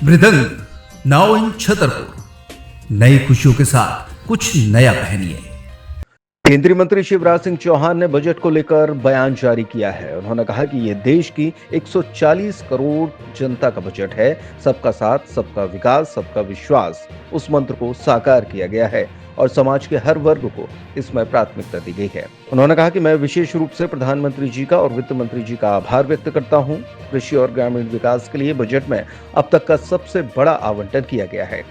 मृदंग now in Chhatarpur. नई खुशियों के साथ कुछ नया पहनिए। केंद्रीय मंत्री शिवराज सिंह चौहान ने बजट को लेकर बयान जारी किया है। उन्होंने कहा कि यह देश की 140 करोड़ जनता का बजट है। सबका साथ, सबका विकास, सबका विश्वास, उस मंत्र को साकार किया गया है और समाज के हर वर्ग को इसमें प्राथमिकता दी गई है। उन्होंने कहा कि मैं विशेष रूप से प्रधानमंत्री जी का और वित्त मंत्री जी का आभार व्यक्त करता हूं। कृषि और ग्रामीण विकास के लिए बजट में अब तक का सबसे बड़ा आवंटन किया गया है।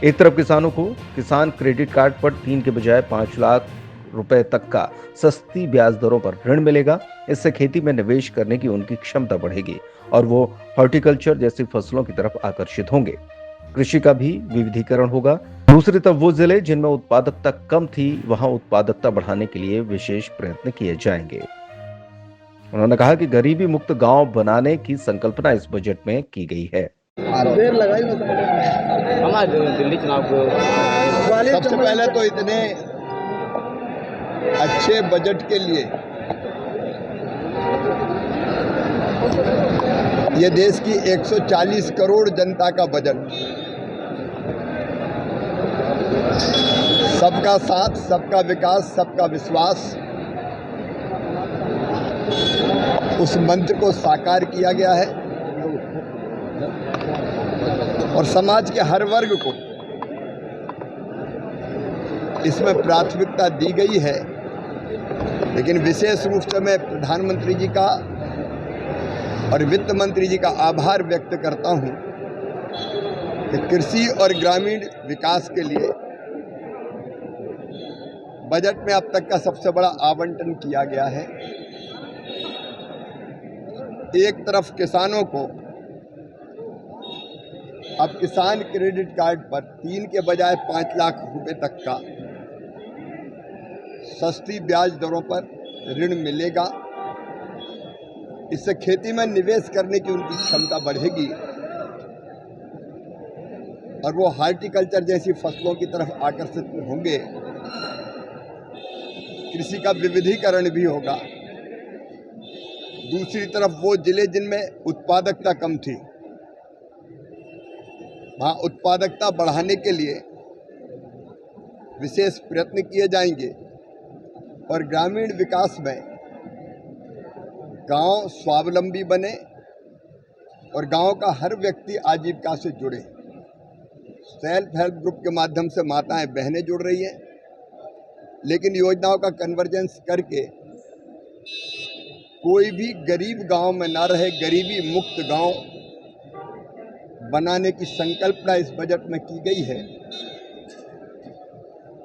एक तरफ किसानों को किसान क्रेडिट कार्ड पर 3 के बजाय 5 लाख रुपए तक का सस्ती ब्याज दरों पर ऋण मिलेगा। इससे खेती में निवेश करने की उनकी क्षमता बढ़ेगी और वो हॉर्टिकल्चर जैसी फसलों की तरफ आकर्षित होंगे। कृषि का भी विविधीकरण होगा। दूसरी तरफ वो जिले जिनमें उत्पादकता कम थी, वहां उत्पादकता बढ़ाने के लिए विशेष प्रयत्न किए जाएंगे। उन्होंने कहा कि गरीबी मुक्त गांव बनाने की संकल्पना इस बजट में की गई है। देर लगाई हमारे दिल्ली चुनाव को सबसे पहले तो इतने अच्छे बजट के लिए ये देश की 140 करोड़ जनता का बजट, सबका साथ, सबका विकास, सबका विश्वास, उस मंत्र को साकार किया गया है और समाज के हर वर्ग को इसमें प्राथमिकता दी गई है। लेकिन विशेष रूप से मैं प्रधानमंत्री जी का और वित्त मंत्री जी का आभार व्यक्त करता हूं कि कृषि और ग्रामीण विकास के लिए बजट में अब तक का सबसे बड़ा आवंटन किया गया है। एक तरफ किसानों को अब किसान क्रेडिट कार्ड पर 3 के बजाय 5 लाख रुपए तक का सस्ती ब्याज दरों पर ऋण मिलेगा। इससे खेती में निवेश करने की उनकी क्षमता बढ़ेगी और वो हॉर्टिकल्चर जैसी फसलों की तरफ आकर्षित होंगे। कृषि का विविधीकरण भी होगा। दूसरी तरफ वो जिले जिनमें उत्पादकता कम थी, वहाँ उत्पादकता बढ़ाने के लिए विशेष प्रयत्न किए जाएंगे और ग्रामीण विकास में गांव स्वावलंबी बने और गांव का हर व्यक्ति आजीविका से जुड़े। सेल्फ हेल्प ग्रुप के माध्यम से माताएं बहनें जुड़ रही हैं, लेकिन योजनाओं का कन्वर्जेंस करके कोई भी गरीब गांव में ना रहे, गरीबी मुक्त गांव बनाने की संकल्पना इस बजट में की गई है।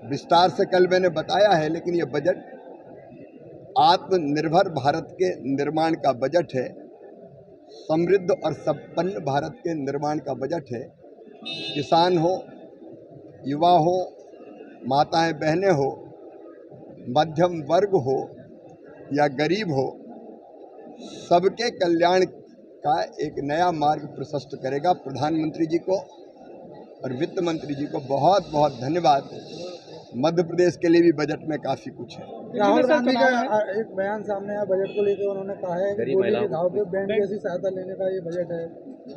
विस्तार से कल मैंने बताया है, लेकिन यह बजट आत्मनिर्भर भारत के निर्माण का बजट है, समृद्ध और संपन्न भारत के निर्माण का बजट है। किसान हो, युवा हो, माताएं बहनें हो, मध्यम वर्ग हो या गरीब हो, सबके कल्याण का एक नया मार्ग प्रशस्त करेगा। प्रधानमंत्री जी को और वित्त मंत्री जी को बहुत बहुत धन्यवाद। मध्य प्रदेश के लिए भी बजट में काफी कुछ है। राहुल गांधी का एक बयान सामने आया बजट को लेकर। उन्होंने कहा है कि गोली के घाव पे बैंड जैसी सहायता लेने का ये बजट है।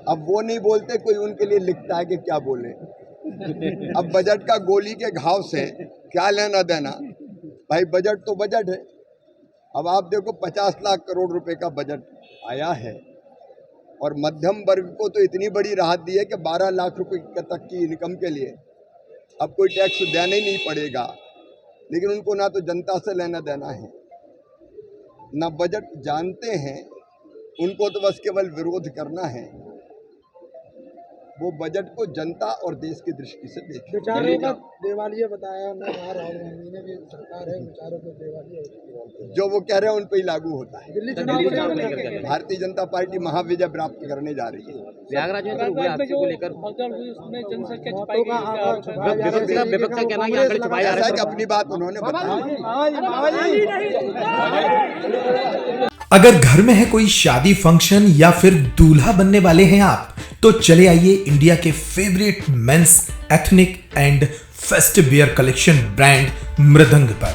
अब वो नहीं बोलते, कोई उनके लिए लिखता है कि क्या बोले। अब बजट का गोली के घाव से क्या लेना देना भाई, बजट तो बजट है। अब आप देखो 50 लाख करोड़ रुपए का बजट आया है और मध्यम वर्ग को तो इतनी बड़ी राहत दी है कि 12 लाख रुपए तक की इनकम के लिए अब कोई टैक्स देना ही नहीं पड़ेगा। लेकिन उनको ना तो जनता से लेना देना है, ना बजट जानते हैं, उनको तो बस केवल विरोध करना है। वो बजट को जनता और देश की दृष्टि से देखें। विचारों का देवालिया बताया राहुल गांधी ने कि सरकार है विचारों का देवालिया, जो वो कह रहे हैं उन पर ही लागू होता है। दिल्ली चुनाव भारतीय जनता पार्टी महाविजय प्राप्त करने जा रही है। प्रयागराज में तो हुए हादसे को लेकर जनसंख्या ऐसा कि अपनी बात उन्होंने बताई। अगर घर में है कोई शादी फंक्शन या फिर दूल्हा बनने वाले हैं आप, तो चले आइए इंडिया के favourite men's ethnic and festive wear collection brand Mridang पर।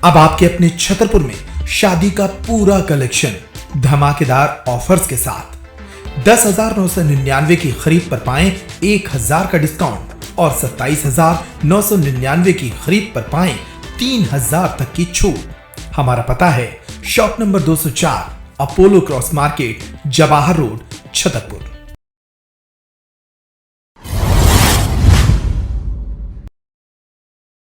अब आपके अपने छतरपुर में शादी का पूरा कलेक्शन धमाकेदार ऑफर्स के साथ। 10,999 की खरीद पर पाएं 1,000 का डिस्काउंट और 27,999 की खरीद पर पाएं 3,000 तक की छूट। हमारा पता है shop number 204, Apollo cross market, Jawahar road, Chhatarpur.